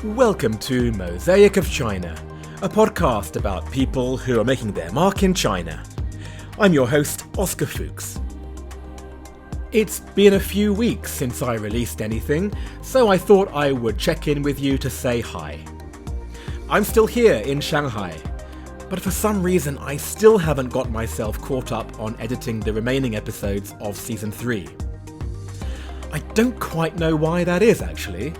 Welcome to Mosaic of China, a podcast about people who are making their mark in China. I'm your host, Oscar Fuchs. It's been a few weeks since I released anything, so I thought I would check in with you to say hi. I'm still here in Shanghai, but for some reason I still haven't got myself caught up on editing the remaining episodes of Season 3. I don't quite know why that is, actually.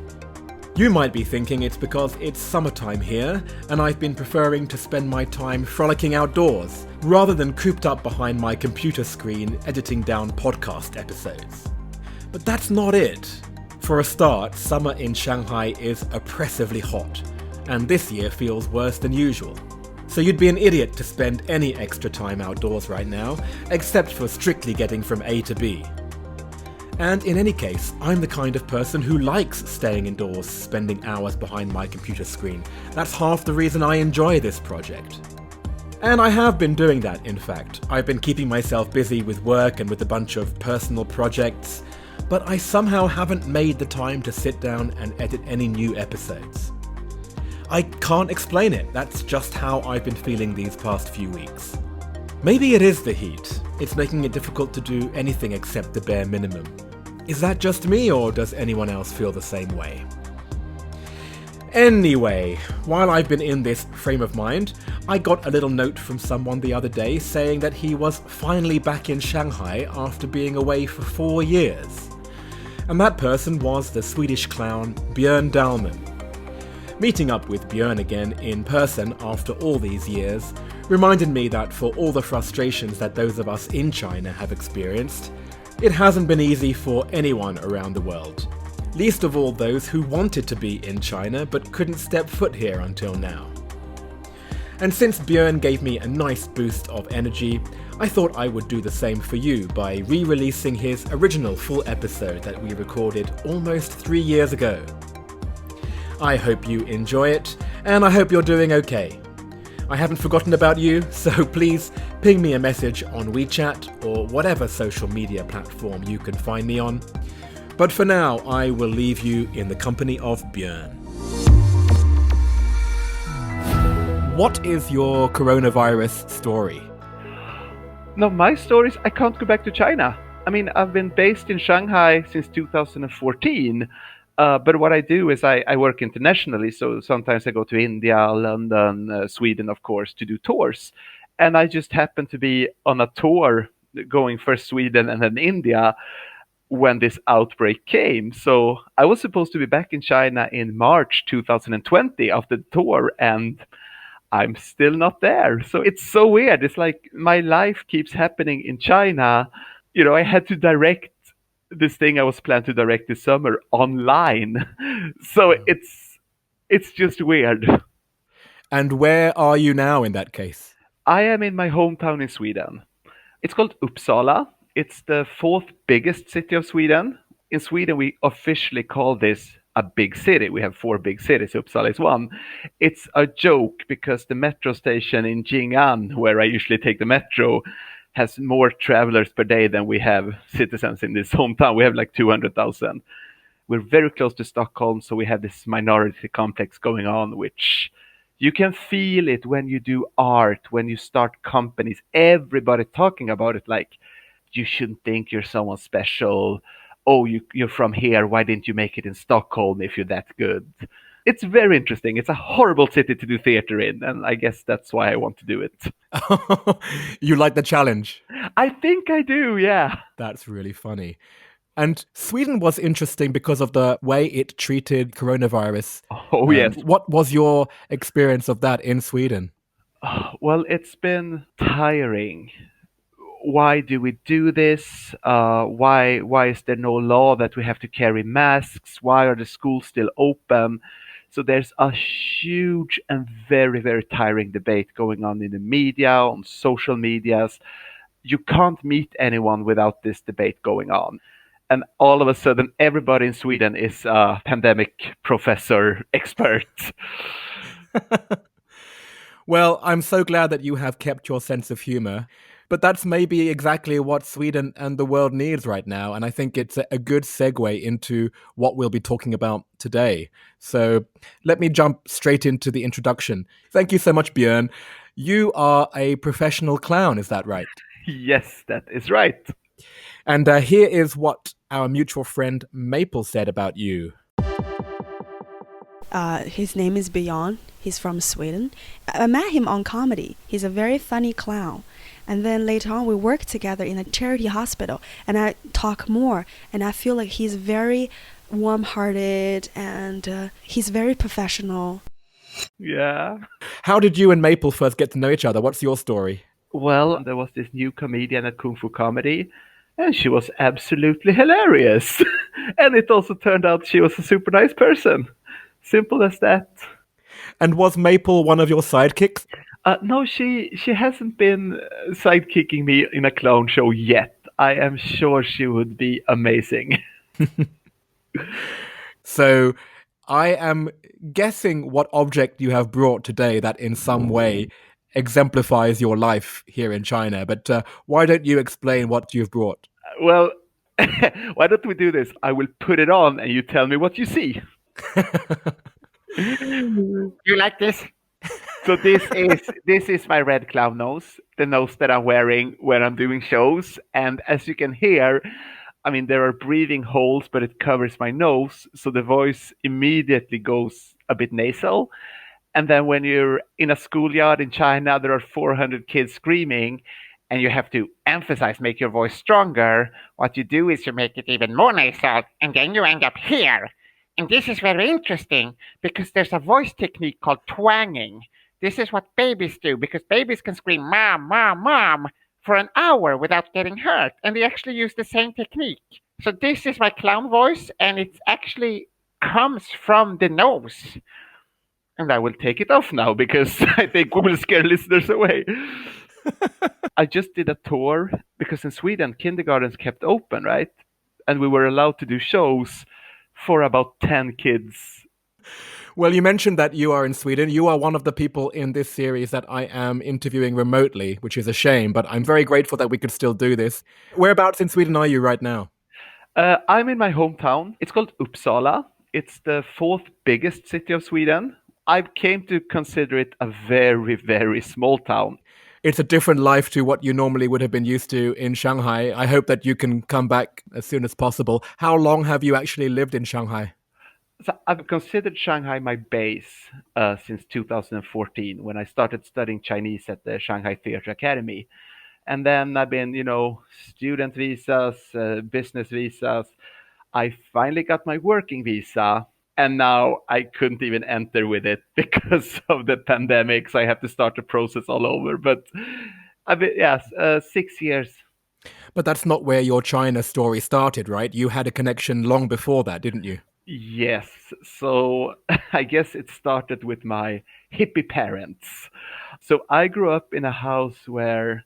You might be thinking it's because it's summertime here, and I've been preferring to spend my time frolicking outdoors, rather than cooped up behind my computer screen editing down podcast episodes. But that's not it. For a start, summer in Shanghai is oppressively hot, and this year feels worse than usual. So you'd be an idiot to spend any extra time outdoors right now, except for strictly getting from A to B. And in any case, I'm the kind of person who likes staying indoors, spending hours behind my computer screen. That's half the reason I enjoy this project. And I have been doing that, in fact. I've been keeping myself busy with work and with a bunch of personal projects, but I somehow haven't made the time to sit down and edit any new episodes. I can't explain it, that's just how I've been feeling these past few weeks. Maybe it is the heat. It's making it difficult to do anything except the bare minimum. Is that just me, or does anyone else feel the same way? Anyway, while I've been in this frame of mind, I got a little note from someone the other day saying that he was finally back in Shanghai after being away for 4 years. And that person was the Swedish clown Björn DAHLMAN. Meeting up with Björn again in person after all these years reminded me that for all the frustrations that those of us in China have experienced, it hasn't been easy for anyone around the world, least of all those who wanted to be in China but couldn't step foot here until now. And since Björn gave me a nice boost of energy, I thought I would do the same for you by re-releasing his original full episode that we recorded almost 3 years ago. I hope you enjoy it, and I hope you're doing okay. I haven't forgotten about you, so please ping me a message on WeChat or whatever social media platform you can find me on. But for now, I will leave you in the company of Björn. What is your coronavirus story? No, my story is I can't go back to China. I mean, I've been based in Shanghai since 2014. But what I do is I work internationally, so sometimes I go to India, London, Sweden, of course, to do tours. And I just happened to be on a tour going first Sweden and then India when this outbreak came. So I was supposed to be back in China in March 2020 after the tour, and I'm still not there. So it's so weird. It's like my life keeps happening in China. You know, I had to direct this thing I was planned to direct this summer online. So it's just weird. And where are you now in that case? I am in my hometown in Sweden. It's called Uppsala. It's the fourth biggest city of Sweden. In Sweden, we officially call this a big city. We have 4 big cities. Uppsala is one. It's a joke because the metro station in Jing'an, where I usually take the metro, has more travelers per day than we have citizens in this hometown. We have like 200,000. We're very close to Stockholm, so we have this minority complex going on, which you can feel it when you do art, when you start companies, everybody talking about it like, you shouldn't think you're someone special. Oh, you're from here. Why didn't you make it in Stockholm if you're that good? It's very interesting. It's a horrible city to do theater in, and I guess that's why I want to do it. You like the challenge? I think I do, yeah. That's really funny. And Sweden was interesting because of the way it treated coronavirus. Oh, yes. What was your experience of that in Sweden? Well, it's been tiring. Why do we do this? Why is there no law that we have to carry masks? Why are the schools still open? So there's a huge and very, very tiring debate going on in the media, on social medias. You can't meet anyone without this debate going on. And all of a sudden, everybody in Sweden is a pandemic professor expert. Well, I'm so glad that you have kept your sense of humor. But that's maybe exactly what Sweden and the world needs right now. And I think it's a good segue into what we'll be talking about today. So let me jump straight into the introduction. Thank you so much, Björn. You are a professional clown, is that right? Yes, that is right. And here is what our mutual friend Maple said about you. His name is Björn. He's from Sweden. I met him on comedy. He's a very funny clown. And then later on, we worked together in a charity hospital. And I talk more. And I feel like he's very warm-hearted and he's very professional. Yeah. How did you and Maple first get to know each other? What's your story? Well, there was this new comedian at Kung Fu Comedy, and she was absolutely hilarious. And it also turned out she was a super nice person. Simple as that. And was Maple one of your sidekicks? No, she hasn't been sidekicking me in a clown show yet. I am sure she would be amazing. So I am guessing what object you have brought today that in some way exemplifies your life here in China. But why don't you explain what you've brought? Well, why don't we do this? I will put it on and you tell me what you see. You like this? So this is my red clown nose, the nose that I'm wearing when I'm doing shows. And as you can hear, I mean there are breathing holes, but it covers my nose, so the voice immediately goes a bit nasal. And then when you're in a schoolyard in China, there are 400 kids screaming, and you have to emphasize, make your voice stronger. What you do is you make it even more nasal, and then you end up here. And this is very interesting because there's a voice technique called twanging. This is what babies do because babies can scream mom, mom, mom for an hour without getting hurt. And they actually use the same technique. So this is my clown voice, and it actually comes from the nose. And I will take it off now because I think we will scare listeners away. I just did a tour because in Sweden, kindergartens kept open, right? And we were allowed to do shows for about 10 kids. Well, you mentioned that you are in Sweden. You are one of the people in this series that I am interviewing remotely, which is a shame, but I'm very grateful that we could still do this. Whereabouts in Sweden are you right now? I'm in my hometown. It's called Uppsala. It's the fourth biggest city of Sweden. I came to consider it a very, very small town. It's a different life to what you normally would have been used to in Shanghai. I hope that you can come back as soon as possible. How long have you actually lived in Shanghai? So I've considered Shanghai my base since 2014 when I started studying Chinese at the Shanghai Theatre Academy. And then I've been, student visas, business visas. I finally got my working visa, and now I couldn't even enter with it because of the pandemic. So I have to start the process all over. But I've been, yes, 6 years. But that's not where your China story started, right? You had a connection long before that, didn't you? Yes. So I guess it started with my hippie parents. So I grew up in a house where,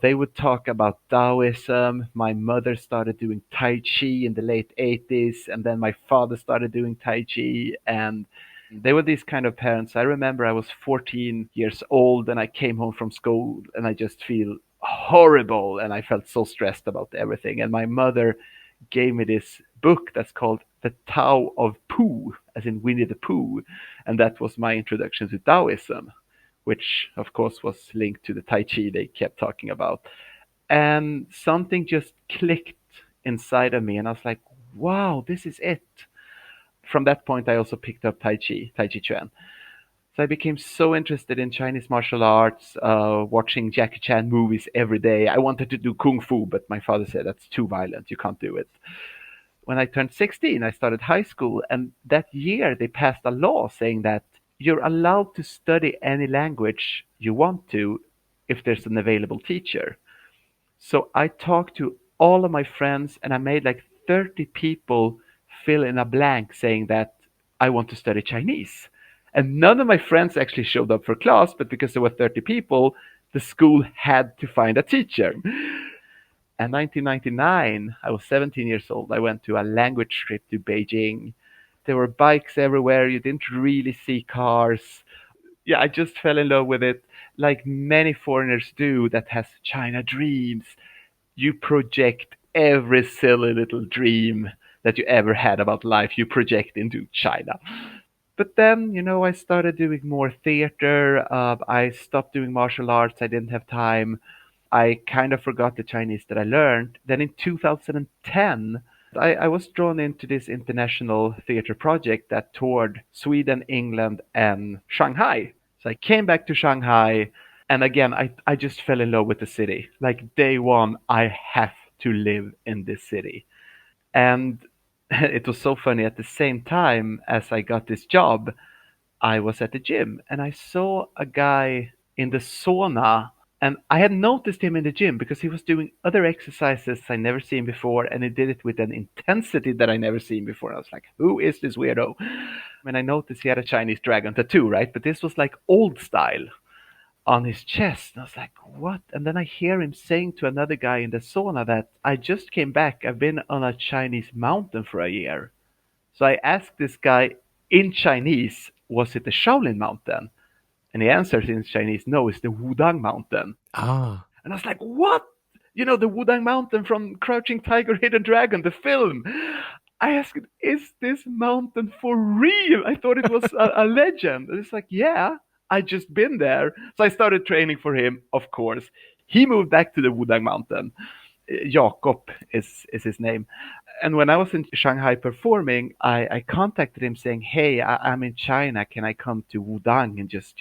they would talk about Taoism. My mother started doing Tai Chi in the late 80s, and then my father started doing Tai Chi. And they were these kind of parents. I remember I was 14 years old and I came home from school and I just feel horrible and I felt so stressed about everything. And my mother gave me this book that's called The Tao of Pooh, as in Winnie the Pooh. And that was my introduction to Taoism, which of course was linked to the Tai Chi they kept talking about. And something just clicked inside of me, and I was like, wow, this is it. From that point, I also picked up Tai Chi Chuan. So I became so interested in Chinese martial arts, watching Jackie Chan movies every day. I wanted to do Kung Fu, but my father said that's too violent. You can't do it. When I turned 16, I started high school, and that year they passed a law saying that you're allowed to study any language you want to if there's an available teacher. So I talked to all of my friends, and I made like 30 people fill in a blank saying that I want to study Chinese. And none of my friends actually showed up for class, but because there were 30 people, the school had to find a teacher. And 1999, I was 17 years old. I went to a language trip to Beijing. There were bikes everywhere. You didn't really see cars. Yeah, I just fell in love with it. like many foreigners do that has China dreams, you project every silly little dream that you ever had about life, you project into China. But then, I started doing more theater. I stopped doing martial arts. I didn't have time. I kind of forgot the Chinese that I learned. Then in 2010, I was drawn into this international theater project that toured Sweden, England, and Shanghai. So I came back to Shanghai, and again, I just fell in love with the city. Like day one, I have to live in this city. And it was so funny. At the same time as I got this job, I was at the gym and I saw a guy in the sauna, and I had noticed him in the gym because he was doing other exercises I never seen before, and he did it with an intensity that I never seen before. I was like, who is this weirdo? And I noticed he had a Chinese dragon tattoo, right? But this was like old style on his chest. And I was like, what? And then I hear him saying to another guy in the sauna that I just came back. I've been on a Chinese mountain for a year. So I asked this guy in Chinese, was it the Shaolin Mountain? And he answers in Chinese, no, it's the Wudang Mountain. Ah. And I was like, what? The Wudang Mountain from Crouching Tiger, Hidden Dragon, the film. I asked, is this mountain for real? I thought it was a legend. And it's like, yeah, I just been there. So I started training for him, of course. He moved back to the Wudang Mountain. Jakob is his name. And when I was in Shanghai performing, I contacted him saying, hey, I'm in China. Can I come to Wudang and just,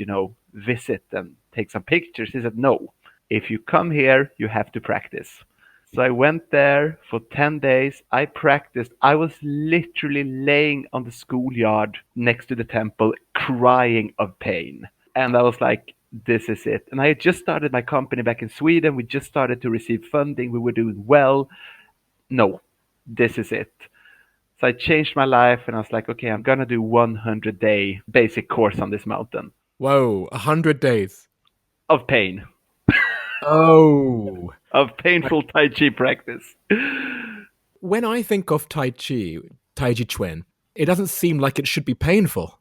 visit and take some pictures? He said, no. If you come here, you have to practice. So I went there for 10 days. I practiced. I was literally laying on the schoolyard next to the temple, crying of pain. And I was like, this is it. And I had just started my company back in Sweden. We just started to receive funding. We were doing well. No, this is it. So I changed my life and I was like, okay, I'm going to do 100-day basic course on this mountain. Whoa, 100 days. Of pain. Oh. Of painful Tai Chi practice. When I think of Tai Chi Chuan, it doesn't seem like it should be painful.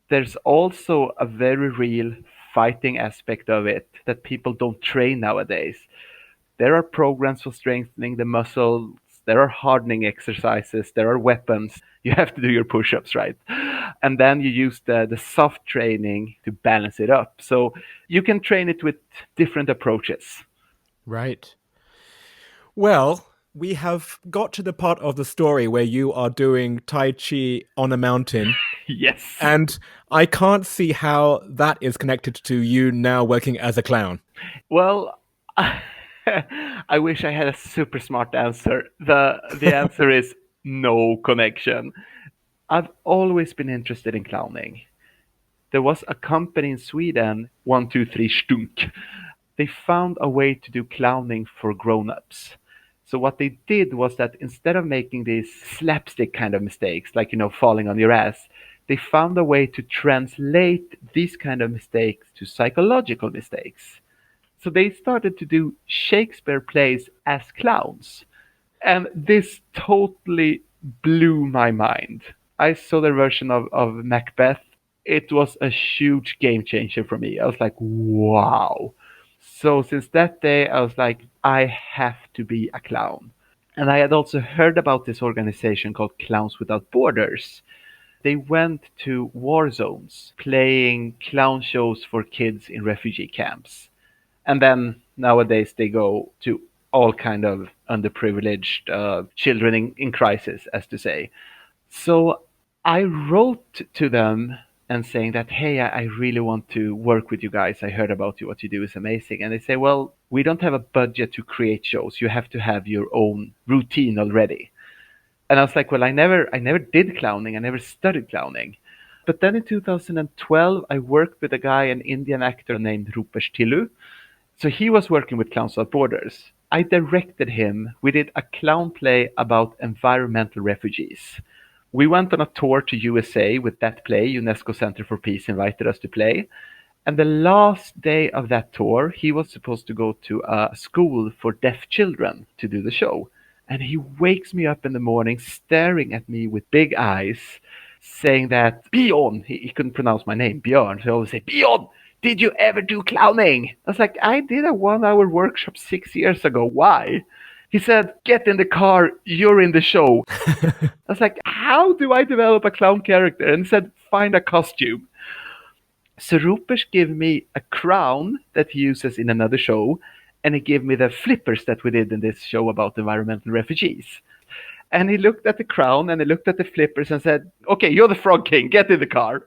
There's also a very real fighting aspect of it that people don't train nowadays. There are programs for strengthening the muscles, there are hardening exercises, there are weapons. You have to do your push-ups, right? And then you use the soft training to balance it up. So you can train it with different approaches. Right. Well, we have got to the part of the story where you are doing Tai Chi on a mountain. Yes. And I can't see how that is connected to you now working as a clown. Well, I wish I had a super smart answer. The answer is no connection. I've always been interested in clowning. There was a company in Sweden, 123 Stunk. They found a way to do clowning for grown-ups. So what they did was that instead of making these slapstick kind of mistakes, like, falling on your ass, they found a way to translate these kind of mistakes to psychological mistakes. So they started to do Shakespeare plays as clowns. And this totally blew my mind. I saw their version of Macbeth. It was a huge game changer for me. I was like, wow. So since that day, I was like, I have to be a clown. And I had also heard about this organization called Clowns Without Borders. They went to war zones playing clown shows for kids in refugee camps. And then nowadays they go to all kind of underprivileged children in crisis, as to say. So I wrote to them and saying that, hey, I really want to work with you guys. I heard about you. What you do is amazing. And they say, well, we don't have a budget to create shows. You have to have your own routine already. And I was like, well, I never did clowning. I never studied clowning. But then in 2012, I worked with a guy, an Indian actor named Rupesh Tillu. So he was working with Clowns Without Borders. I directed him. We did a clown play about environmental refugees. We went on a tour to USA with that play. UNESCO Center for Peace invited us to play. And the last day of that tour, he was supposed to go to a school for deaf children to do the show. And he wakes me up in the morning, staring at me with big eyes, saying that, Björn, he couldn't pronounce my name, Björn. So I always say, Björn, did you ever do clowning? I was like, I did a 1 hour workshop 6 years ago. Why? He said, get in the car, you're in the show. I was like, how do I develop a clown character? And he said, find a costume. So Rupert gave me a crown that he uses in another show, and he gave me the flippers that we did in this show about environmental refugees. And he looked at the crown and he looked at the flippers and said, okay, you're the Frog King, get in the car.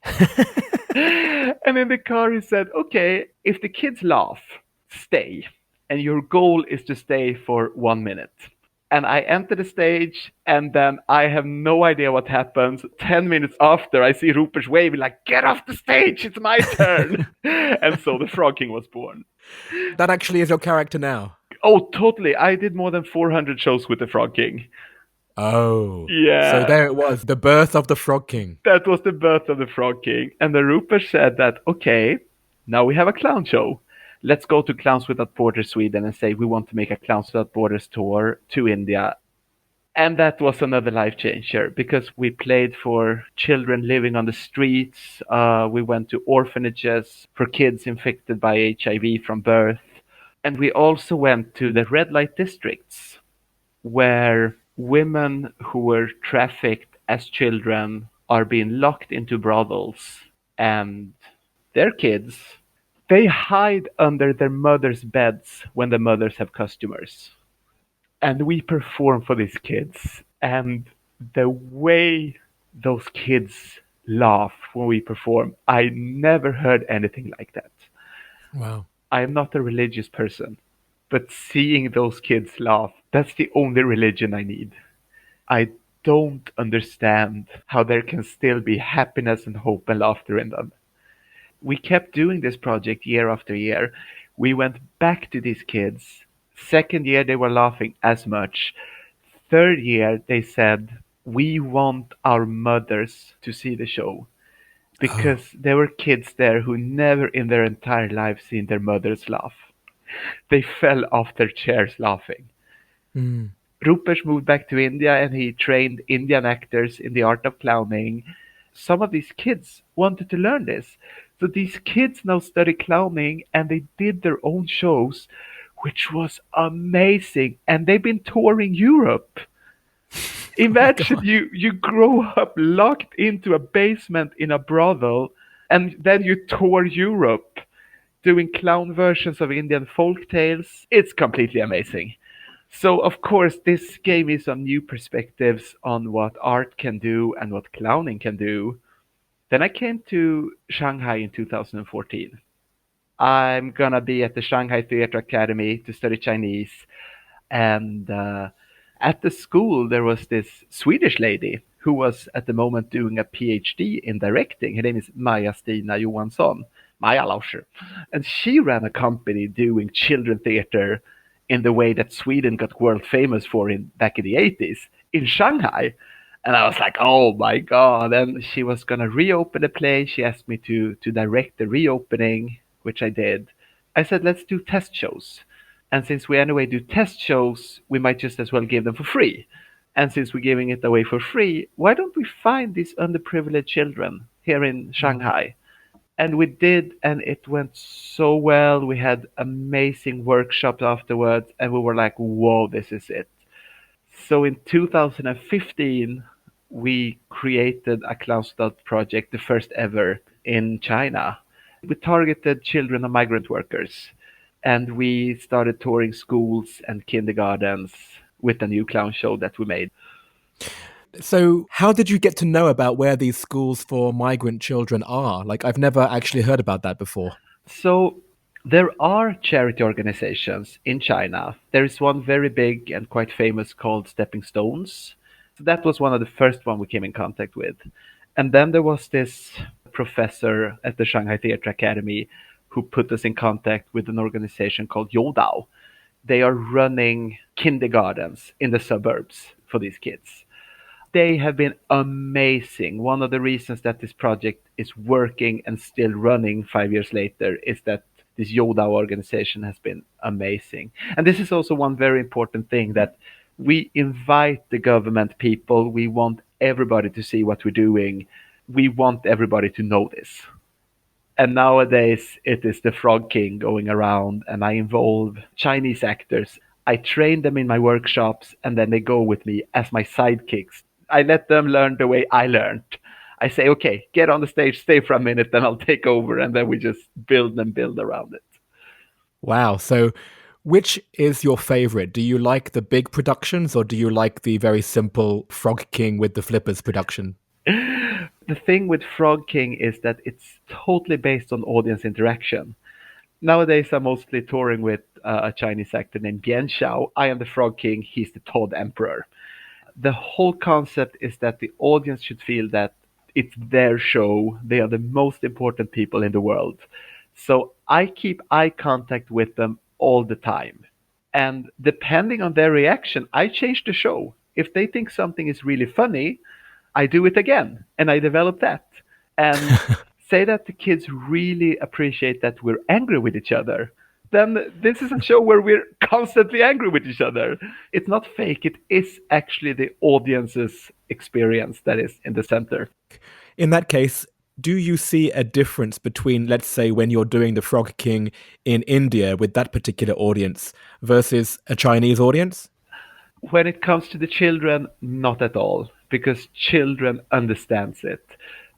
And in the car he said, okay, if the kids laugh, stay. And your goal is to stay for 1 minute. And I enter the stage, and then I have no idea what happens. 10 minutes after, I see Rupert waving like, get off the stage, it's my turn. And so the Frog King was born. That actually is your character now. Oh, totally. I did more than 400 shows with the Frog King. Oh. Yeah. So there it was, the birth of the Frog King. That was the birth of the Frog King. And the Rupert said that, okay, now we have a clown show. Let's go to Clowns Without Borders Sweden and say we want to make a Clowns Without Borders tour to India. And that was another life changer because we played for children living on the streets. We went to orphanages for kids infected by HIV from birth. And we also went to the red light districts where women who were trafficked as children are being locked into brothels, and their kids, they hide under their mothers' beds when the mothers have customers. And we perform for these kids, and the way those kids laugh when we perform, I never heard anything like that. Wow. I am not a religious person, but seeing those kids laugh, that's the only religion I need. I don't understand how there can still be happiness and hope and laughter in them. We kept doing this project year after year. We went back to these kids. Second year, they were laughing as much. Third year, they said, we want our mothers to see the show. Because there were kids there who never in their entire lives seen their mothers laugh. They fell off their chairs laughing. Mm. Rupert moved back to India and he trained Indian actors in the art of clowning. Some of these kids wanted to learn this. So these kids now study clowning and they did their own shows, which was amazing. And they've been touring Europe. Imagine you grow up locked into a basement in a brothel and then you tour Europe doing clown versions of Indian folk tales. It's completely amazing. So, of course, this gave me some new perspectives on what art can do and what clowning can do. Then I came to Shanghai in 2014. I'm gonna be at the Shanghai Theatre Academy to study Chinese. And at the school, there was this Swedish lady who was at the moment doing a PhD in directing. Her name is Maja-Stina Johansson, Maja Lauscher. And she ran a company doing children theater in the way that Sweden got world famous for back in the 80s in Shanghai. And I was like, oh my God. And she was going to reopen the play. She asked me to direct the reopening, which I did. I said, let's do test shows. And since we anyway do test shows, we might just as well give them for free. And since we're giving it away for free, why don't we find these underprivileged children here in Shanghai? And we did, and it went so well. We had amazing workshops afterwards, and we were like, whoa, this is it. So in 2015, we created a Clown Scout project, the first ever in China. We targeted children of migrant workers, and we started touring schools and kindergartens with a new clown show that we made. So how did you get to know about where these schools for migrant children are? Like, I've never actually heard about that before. So there are charity organizations in China. There is one very big and quite famous called Stepping Stones. So that was one of the first one we came in contact with. And then there was this professor at the Shanghai Theatre Academy who put us in contact with an organization called Youdao. They are running kindergartens in the suburbs for these kids. They have been amazing. One of the reasons that this project is working and still running 5 years later is that this Youdao organization has been amazing. And this is also one very important thing, that we invite the government people. We want everybody to see what we're doing. We want everybody to know this. And nowadays it is the Frog King going around, and I involve Chinese actors. I train them in my workshops, and then they go with me as my sidekicks. I let them learn the way I learned. I say, okay, get on the stage, stay for a minute, then I'll take over, and then we just build and build around it. Wow. So, which is your favorite? Do you like the big productions or do you like the very simple Frog King with the flippers production? The thing with Frog King is that it's totally based on audience interaction. Nowadays, I'm mostly touring with a Chinese actor named Bian. I am the Frog King, he's the Todd Emperor. The whole concept is that the audience should feel that it's their show. They are the most important people in the world. So I keep eye contact with them all the time. And depending on their reaction, I change the show. If they think something is really funny, I do it again and I develop that. And say that the kids really appreciate that we're angry with each other, then this is a show where we're constantly angry with each other. It's not fake, it is actually the audience's experience that is in the center. In that case, do you see a difference between, let's say, when you're doing the Frog King in India with that particular audience versus a Chinese audience? When it comes to the children, not at all, because children understands it.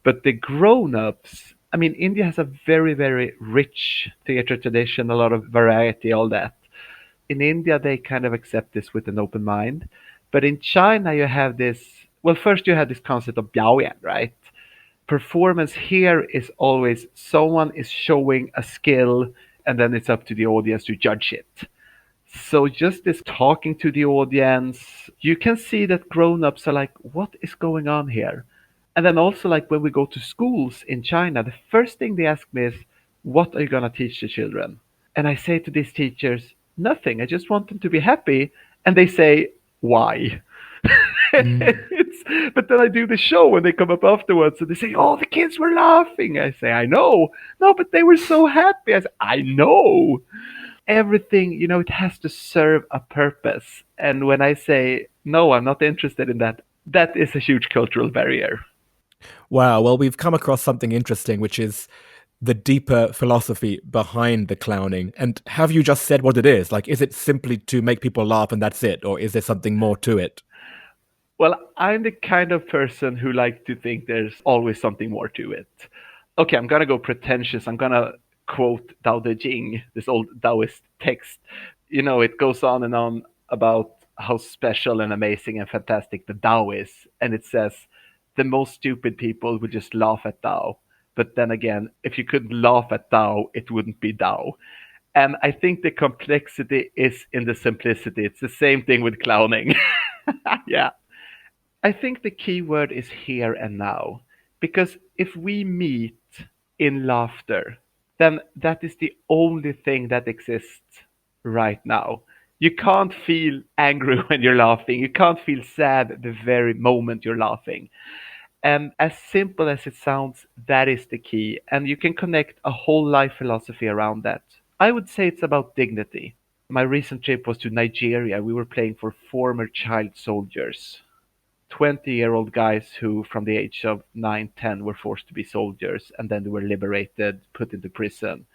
But the grown-ups, I mean, India has a very, very rich theater tradition, a lot of variety, all that. In India, they kind of accept this with an open mind. But in China, you have this, well, first you have this concept of biaoyan, right? Performance here is always someone is showing a skill, and then it's up to the audience to judge it. So just this talking to the audience, you can see that grown-ups are like, what is going on here? And then also like when we go to schools in China, the first thing they ask me is, what are you going to teach the children? And I say to these teachers, nothing. I just want them to be happy. And they say, why? But then I do the show and they come up afterwards and they say, oh, the kids were laughing. I say, I know. No, but they were so happy. I say, I know. Everything, it has to serve a purpose. And when I say, no, I'm not interested in that, that is a huge cultural barrier. Wow. Well, we've come across something interesting, which is the deeper philosophy behind the clowning. And have you just said what it is? Like, is it simply to make people laugh and that's it? Or is there something more to it? Well, I'm the kind of person who likes to think there's always something more to it. Okay, I'm gonna go pretentious. I'm gonna quote Tao Te Ching, this old Taoist text. It goes on and on about how special and amazing and fantastic the Tao is. And it says, the most stupid people would just laugh at Tao. But then again, if you couldn't laugh at Tao, it wouldn't be Tao. And I think the complexity is in the simplicity. It's the same thing with clowning. Yeah. I think the key word is here and now. Because if we meet in laughter, then that is the only thing that exists right now. You can't feel angry when you're laughing. You can't feel sad the very moment you're laughing. And as simple as it sounds, that is the key. And you can connect a whole life philosophy around that. I would say it's about dignity. My recent trip was to Nigeria. We were playing for former child soldiers, 20-year-old guys who, from the age of 9, 10, were forced to be soldiers and then they were liberated, put into prison.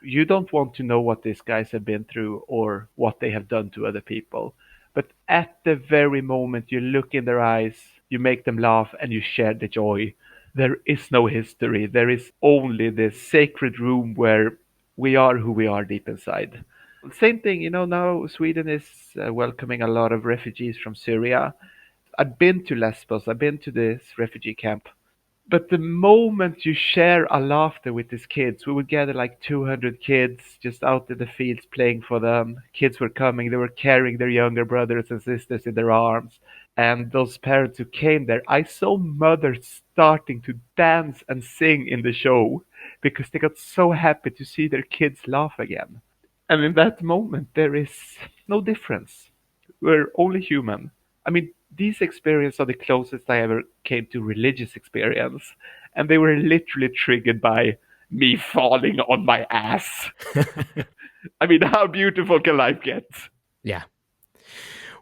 You don't want to know what these guys have been through or what they have done to other people. But at the very moment you look in their eyes, you make them laugh and you share the joy. There is no history. There is only this sacred room where we are who we are deep inside. Same thing, now Sweden is welcoming a lot of refugees from Syria. I've been to Lesbos, I've been to this refugee camp. But the moment you share a laughter with these kids, we would gather like 200 kids just out in the fields playing for them. Kids were coming, they were carrying their younger brothers and sisters in their arms. And those parents who came there, I saw mothers starting to dance and sing in the show because they got so happy to see their kids laugh again. And in that moment, there is no difference. We're only human. I mean, these experiences are the closest I ever came to religious experience. And they were literally triggered by me falling on my ass. I mean, how beautiful can life get? Yeah.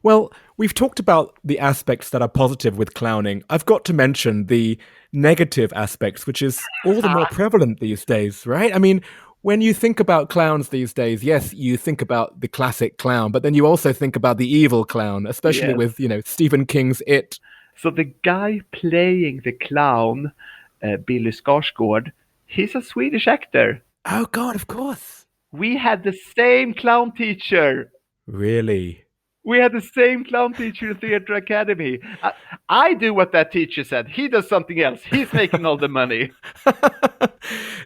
Well, we've talked about the aspects that are positive with clowning. I've got to mention the negative aspects, which is all the more prevalent these days, right? I mean, when you think about clowns these days, yes, you think about the classic clown, but then you also think about the evil clown, especially Yes. with, Stephen King's It. So the guy playing the clown, Billy Skarsgård, he's a Swedish actor. Oh, God, of course. We had the same clown teacher. Really? We had the same clown teacher in Theatre Academy. I do what that teacher said. He does something else. He's making all the money.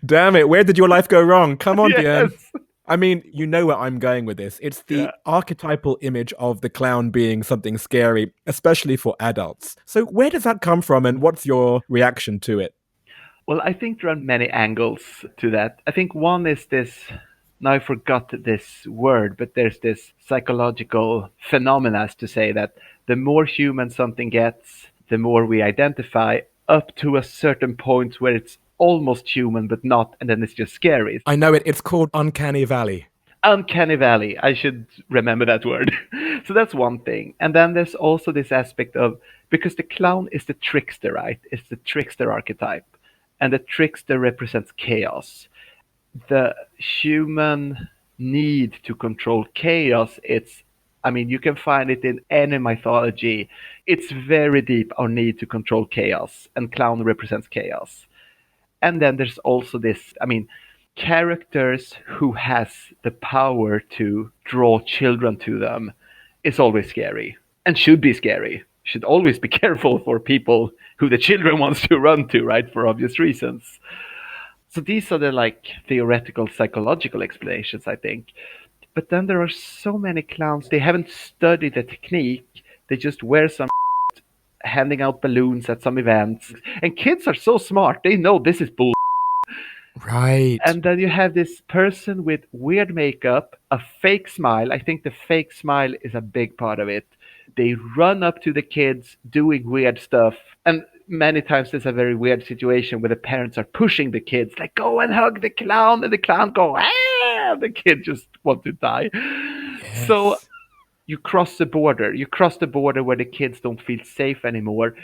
Damn it, where did your life go wrong? Come on, Björn. Yes. I mean, you know where I'm going with this. It's the Yeah. archetypal image of the clown being something scary, especially for adults. So where does that come from and what's your reaction to it? Well, I think there are many angles to that. I think one is this, now I forgot this word, but there's this psychological phenomena to say that the more human something gets, the more we identify up to a certain point where it's almost human but not, and then it's just scary. I know it. It's called Uncanny Valley. Uncanny Valley. I should remember that word. So that's one thing. And then there's also this aspect of, because the clown is the trickster, right? It's the trickster archetype. And the trickster represents chaos. The human need to control chaos, you can find it in any mythology. It's very deep, our need to control chaos. And clown represents chaos. And then there's also this, characters who has the power to draw children to them is always scary and should be scary. Should always be careful for people who the children wants to run to, right? For obvious reasons. So these are the theoretical psychological explanations, I think. But then there are so many clowns, they haven't studied the technique. They just wear some handing out balloons at some events. And kids are so smart, they know this is bull. Right. And then you have this person with weird makeup, a fake smile. I think the fake smile is a big part of it. They run up to the kids doing weird stuff. And many times there's a very weird situation where the parents are pushing the kids, like, go and hug the clown. And the clown go, ah! The kid just wants to die. Yes. So you cross the border. You cross the border where the kids don't feel safe anymore.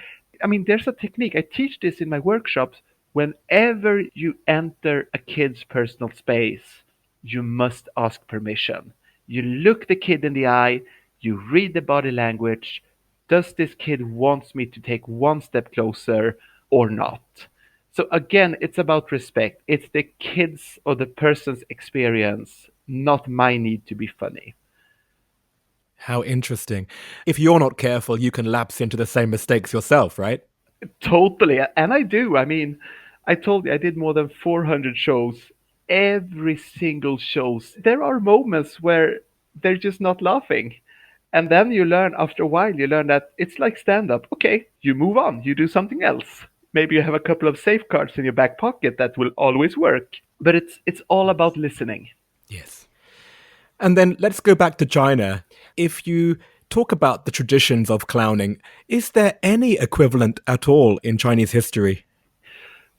There's a technique. I teach this in my workshops. Whenever you enter a kid's personal space, you must ask permission. You look the kid in the eye, you read the body language. Does this kid want me to take one step closer or not? So again, it's about respect. It's the kid's or the person's experience, not my need to be funny. How interesting. If you're not careful, you can lapse into the same mistakes yourself, right? Totally. And I do. I told you I did more than 400 shows. Every single shows, there are moments where they're just not laughing. And then you learn, after a while, you learn that it's like stand-up. Okay, you move on, you do something else. Maybe you have a couple of safeguards in your back pocket that will always work. But it's all about listening. Yes. And then let's go back to China. If you talk about the traditions of clowning, is there any equivalent at all in Chinese history?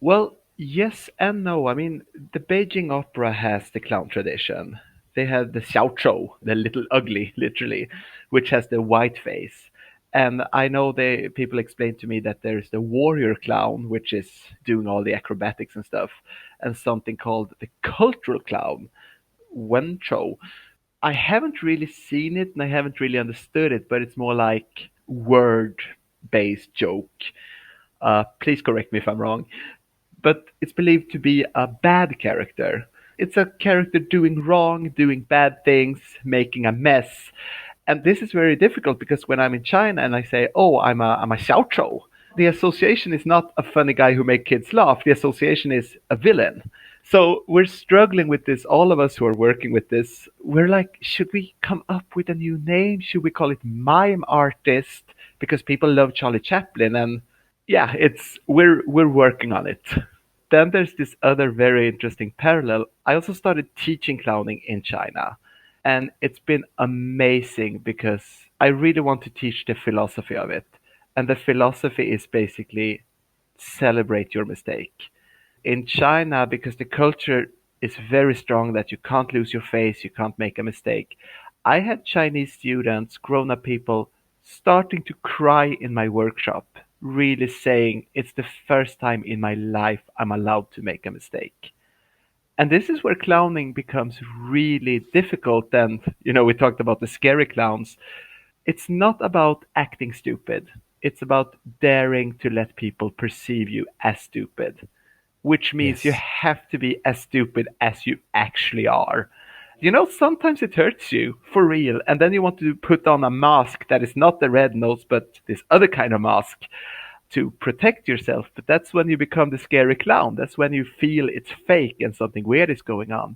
Well, yes and no. The Beijing Opera has the clown tradition. They have the Xiao Chou, the little ugly, literally, which has the white face. And I know people explain to me that there's the warrior clown, which is doing all the acrobatics and stuff, and something called the cultural clown, Wen Chou. I haven't really seen it and I haven't really understood it, but it's more like word-based joke. Please correct me if I'm wrong. But it's believed to be a bad character. It's a character doing wrong, doing bad things, making a mess. And this is very difficult because when I'm in China and I say, oh, I'm a Xiao Chou, the association is not a funny guy who makes kids laugh. The association is a villain. So we're struggling with this, all of us who are working with this. We're like, should we come up with a new name? Should we call it mime artist? Because people love Charlie Chaplin. And yeah, we're working on it. Then there's this other very interesting parallel. I also started teaching clowning in China. And it's been amazing because I really want to teach the philosophy of it. And the philosophy is basically celebrate your mistake. In China, because the culture is very strong that you can't lose your face, you can't make a mistake, I had Chinese students, grown up people, starting to cry in my workshop, really saying it's the first time in my life I'm allowed to make a mistake. And this is where clowning becomes really difficult. And, we talked about the scary clowns. It's not about acting stupid, it's about daring to let people perceive you as stupid, which means you Yes. have to be as stupid as you actually are. Sometimes it hurts you for real, and then you want to put on a mask that is not the red nose, but this other kind of mask to protect yourself. But that's when you become the scary clown. That's when you feel it's fake and something weird is going on.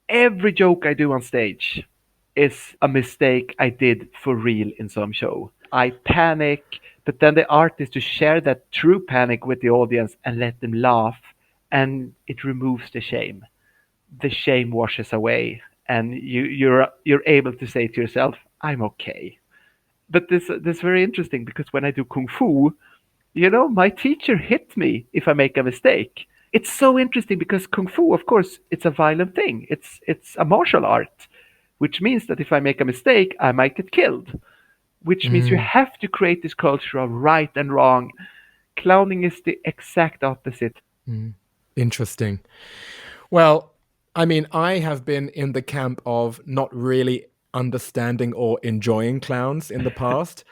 Every joke I do on stage is a mistake I did for real in some show. I panic, but then the art is to share that true panic with the audience and let them laugh, and it removes the shame. The shame washes away, and you're able to say to yourself, "I'm okay." But this is very interesting because when I do kung fu, my teacher hits me if I make a mistake. It's so interesting because kung fu, of course, it's a violent thing. It's a martial art, which means that if I make a mistake, I might get killed. Which means you Mm, have to create this culture of right and wrong. Clowning is the exact opposite. mm. Interesting. Well, I mean, I have been in the camp of not really understanding or enjoying clowns in the past,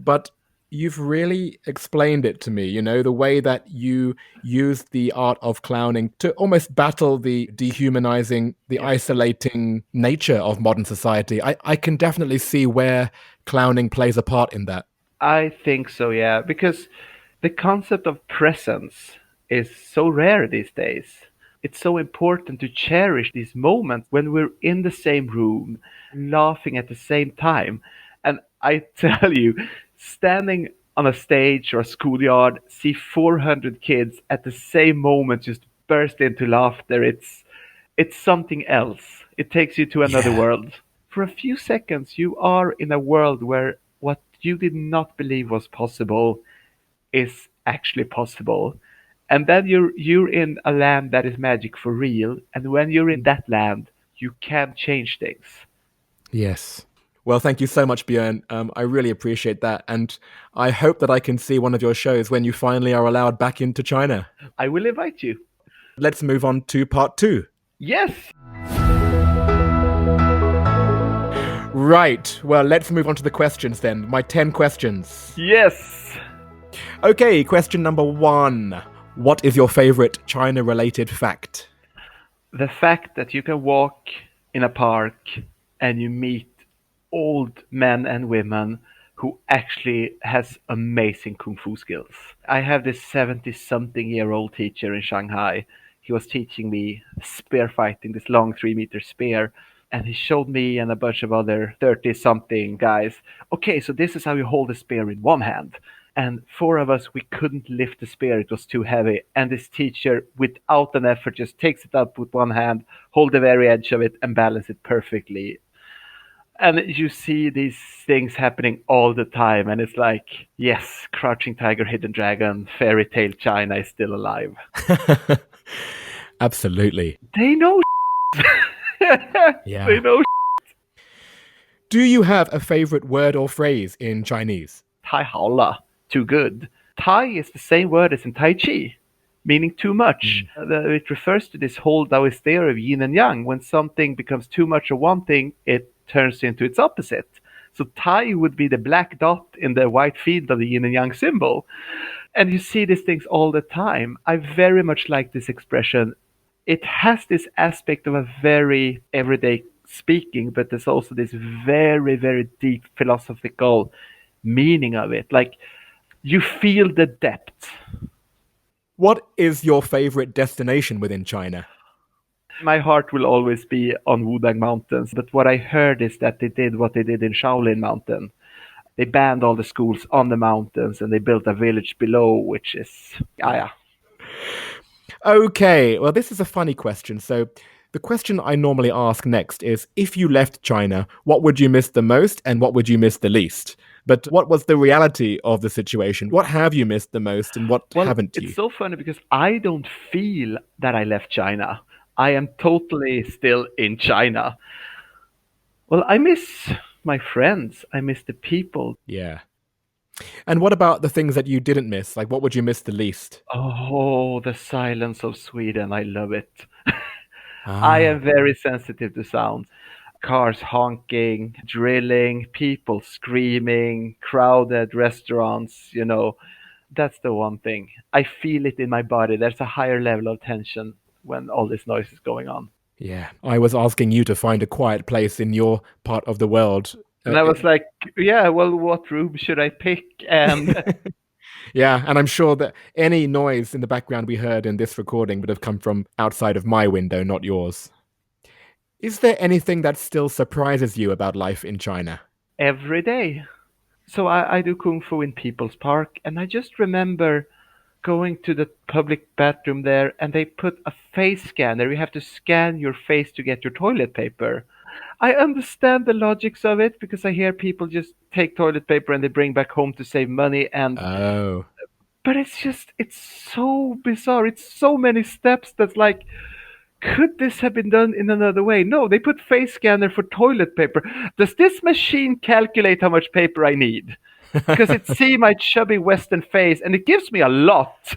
but you've really explained it to me, the way that you use the art of clowning to almost battle the dehumanizing, the Yeah, isolating nature of modern society. I can definitely see where clowning plays a part in that. I think so, yeah, because the concept of presence is so rare these days. It's so important to cherish these moments when we're in the same room, laughing at the same time. And I tell you, standing on a stage or a schoolyard, see 400 kids at the same moment just burst into laughter. It's something else. It takes you to another Yeah. world. For a few seconds, you are in a world where what you did not believe was possible is actually possible. And then you're in a land that is magic for real. And when you're in that land, you can change things. Yes. Well, thank you so much, Björn. I really appreciate that. And I hope that I can see one of your shows when you finally are allowed back into China. I will invite you. Let's move on to part two. Yes. Right. Well, let's move on to the questions then. My 10 questions. Yes. Okay, question number 1. What is your favorite China-related fact? The fact that you can walk in a park and you meet old men and women who actually has amazing kung fu skills. I have this 70 something year old teacher in Shanghai. He was teaching me spear fighting, this long 3 meter spear. And he showed me and a bunch of other 30 something guys, okay, so this is how you hold a spear in one hand. And four of us, we couldn't lift the spear, it was too heavy. And this teacher, without an effort, just takes it up with one hand, hold the very edge of it, and balance it perfectly. And you see these things happening all the time, and it's like, yes, Crouching Tiger, Hidden Dragon, Fairy Tale China is still alive. Absolutely. They know. Yeah. They know. Do you have a favorite word or phrase in Chinese? Tai hao la, too good. Tai is the same word as in Tai Chi, meaning too much. It refers to this whole Taoist theory of yin and yang. When something becomes too much of one thing, it turns into its opposite. So Tai would be the black dot in the white field of the yin and yang symbol. And you see these things all the time. I very much like this expression. It has this aspect of a very everyday speaking, but there's also this very, very deep philosophical meaning of it. Like you feel the depth. What is your favorite destination within China? My heart will always be on Wudang Mountains, but what I heard is that they did what they did in Shaolin Mountain. They banned all the schools on the mountains and they built a village below, which is, yeah. Okay, well, this is a funny question. So, the question I normally ask next is if you left China, what would you miss the most and what would you miss the least? But what was the reality of the situation? What have you missed the most and what Well, haven't it's you? so funny because I don't feel that I left China. I am totally still in China. Well, I miss my friends. I miss the people. Yeah. And what about the things that you didn't miss? Like, what would you miss the least? Oh, the silence of Sweden. I love it. I Ah, am very sensitive to sounds. Cars honking, drilling, people screaming, crowded restaurants. That's the one thing. I feel it in my body. There's a higher level of tension when all this noise is going on. yeah. I was asking you to find a quiet place in your part of the world. And I was like, yeah, well, what room should I pick? And Yeah, and I'm sure that any noise in the background we heard in this recording would have come from outside of my window, not yours. Is there anything that still surprises you about life in China? every day. So I do Kung Fu in People's Park, and I just remember going to the public bathroom there, and they put a face scanner. You have to scan your face to get your toilet paper. I understand the logics of it because I hear people just take toilet paper and they bring back home to save money, and Oh, but it's so bizarre. It's so many steps that's like, could this have been done in another way? No, they put face scanner for toilet paper. Does this machine calculate how much paper I need? Because it see my chubby Western face and it gives me a lot.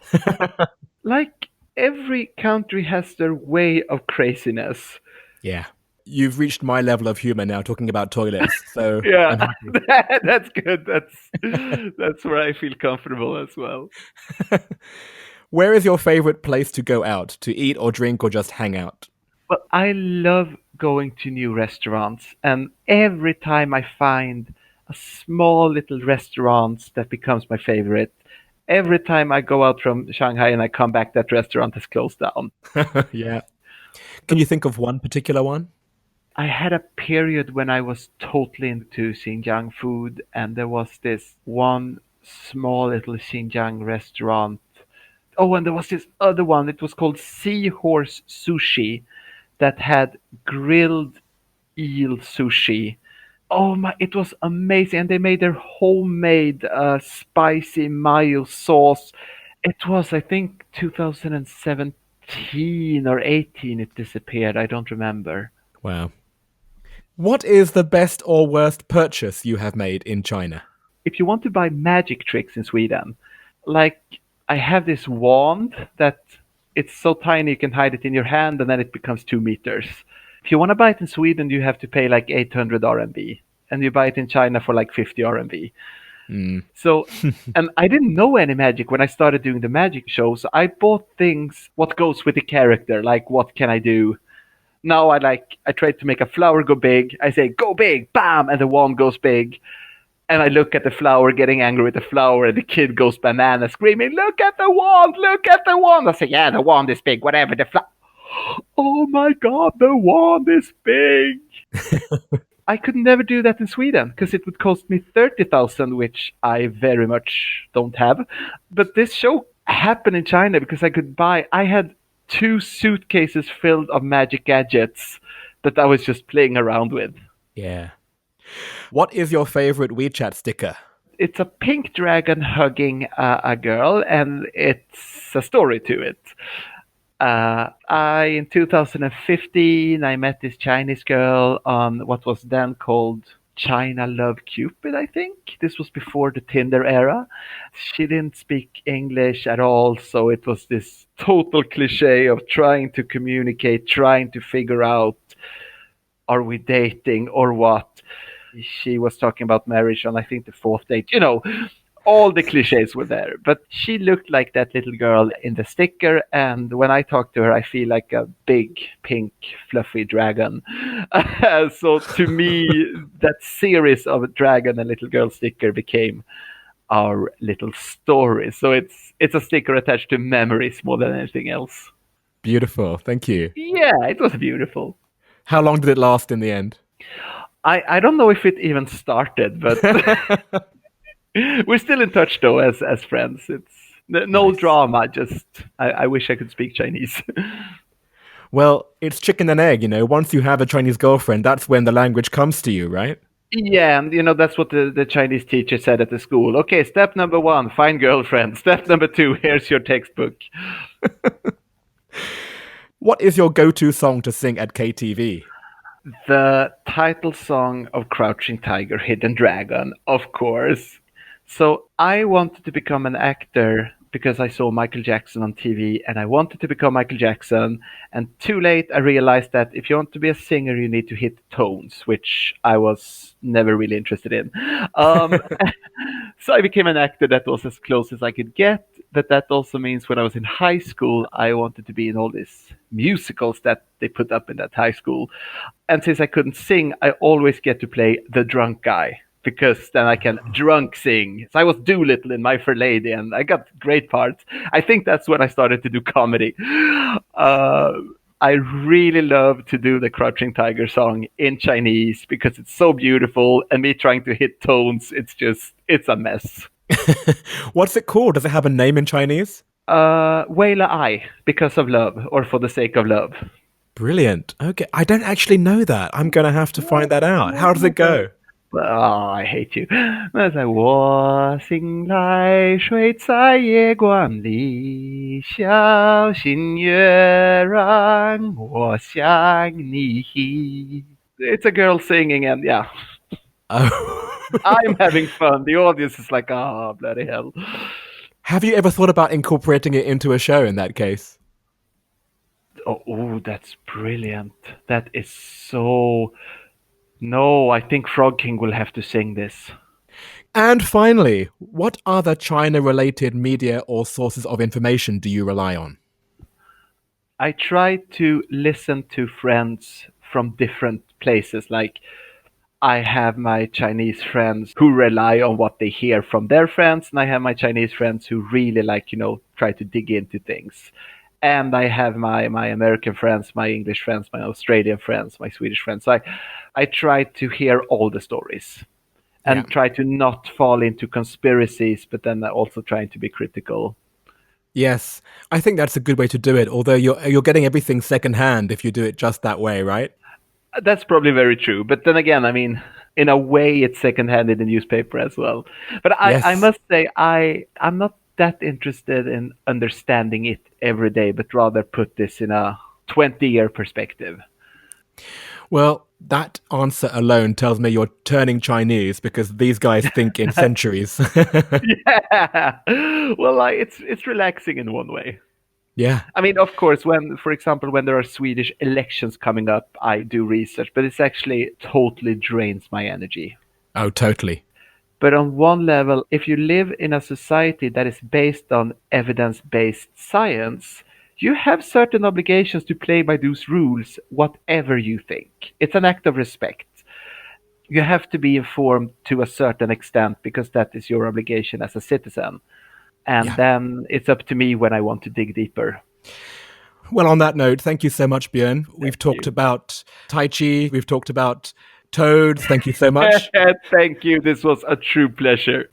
Like every country has their way of craziness. yeah. You've reached my level of humor now talking about toilets, so I'm Yeah, happy. that's good. That's where I feel comfortable as well. Where is your favorite place to go out to eat or drink or just hang out? Well, I love going to new restaurants, and every time I find a small little restaurant that becomes my favorite, every time I go out from Shanghai and I come back, that restaurant has closed down. Yeah. Can you think of one particular one? I had a period when I was totally into Xinjiang food, and there was this one small little Xinjiang restaurant. Oh, and there was this other one. It was called Seahorse Sushi that had grilled eel sushi. Oh my, it was amazing. And they made their homemade spicy mayo sauce. It was, I think, 2017 or 18 it disappeared. I don't remember. Wow. What is the best or worst purchase you have made in China? If you want to buy magic tricks in Sweden, like I have this wand that it's so tiny you can hide it in your hand and then it becomes 2 meters. If you want to buy it in Sweden, you have to pay like 800 RMB, and you buy it in China for like 50 RMB. Mm. So, and I didn't know any magic when I started doing the magic show. So I bought things, what goes with the character, like what can I do? Now I try to make a flower go big. I say, go big, bam, and the wand goes big. And I look at the flower, getting angry with the flower, and the kid goes banana, screaming, look at the wand, look at the wand. I say, yeah, the wand is big, whatever, the flower. Oh my God, the wand is big. I could never do that in Sweden because it would cost me 30,000, which I very much don't have. But this show happened in China because I had 2 suitcases filled of magic gadgets that I was just playing around with. Yeah. What is your favorite WeChat sticker? It's a pink dragon hugging a girl, and it's a story to it. In 2015, I met this Chinese girl on what was then called China Love Cupid, I think. This was before the Tinder era. She didn't speak English at all, so it was this total cliche of trying to communicate, trying to figure out, are we dating or what? She was talking about marriage on, I think, the fourth date. All the cliches were there. But she looked like that little girl in the sticker. And when I talk to her, I feel like a big, pink, fluffy dragon. So to me, that series of dragon and little girl sticker became our little story. So it's a sticker attached to memories more than anything else. Beautiful. Thank you. Yeah, it was beautiful. How long did it last in the end? I don't know if it even started, but we're still in touch though as friends. It's no Nice. drama. Just I wish I could speak Chinese. Well, it's chicken and egg, Once you have a Chinese girlfriend, that's when the language comes to you, right? Yeah, and that's what the Chinese teacher said at the school. Okay, step number 1, find girlfriend. Step number 2, here's your textbook. What is your go-to song to sing at KTV? The title song of Crouching Tiger, Hidden Dragon, of course. So I wanted to become an actor because I saw Michael Jackson on TV and I wanted to become Michael Jackson. And too late, I realized that if you want to be a singer, you need to hit tones, which I was never really interested in. Um, so I became an actor. That was as close as I could get. But that also means when I was in high school, I wanted to be in all these musicals that they put up in that high school. And since I couldn't sing, I always get to play the drunk guy because then I can drunk sing. So I was Doolittle in My Fair Lady, and I got great parts. I think that's when I started to do comedy. I really love to do the Crouching Tiger song in Chinese because it's so beautiful, and me trying to hit tones, it's a mess. What's it called? Does it have a name in Chinese? Waila I, because of love, or for the sake of love. Brilliant. Okay. I don't actually know that. I'm going to have to find that out. How does it go? Oh, I hate you. 那在我醒来，睡在夜光里，小心月让我想你。It's a girl singing, and yeah, Oh. I'm having fun. The audience is like, oh, bloody hell. Have you ever thought about incorporating it into a show in that case? Oh, that's brilliant. That is so. No, I think Frog King will have to sing this. And finally, what other China-related media or sources of information do you rely on? I try to listen to friends from different places. Like, I have my Chinese friends who rely on what they hear from their friends, and I have my Chinese friends who really try to dig into things. And I have my American friends, my English friends, my Australian friends, my Swedish friends. So I try to hear all the stories and try to not fall into conspiracies, but then also trying to be critical. Yes, I think that's a good way to do it, although you're getting everything secondhand if you do it just that way, right? That's probably very true. But then again, I mean, in a way, it's secondhand in the newspaper as well. But I must say, I'm not that interested in understanding it every day, but rather put this in a 20-year perspective. Well, that answer alone tells me you're turning Chinese because these guys think in centuries. Yeah. Well, it's relaxing in one way. Yeah. I mean, of course, for example, when there are Swedish elections coming up, I do research, but it's actually totally drains my energy. Oh, totally. But on one level, if you live in a society that is based on evidence-based science, you have certain obligations to play by those rules, whatever you think. It's an act of respect. You have to be informed to a certain extent because that is your obligation as a citizen. And then it's up to me when I want to dig deeper. Well, on that note, thank you so much, Björn. We've talked about Tai Chi. We've talked about toads. Thank you so much. Thank you. This was a true pleasure.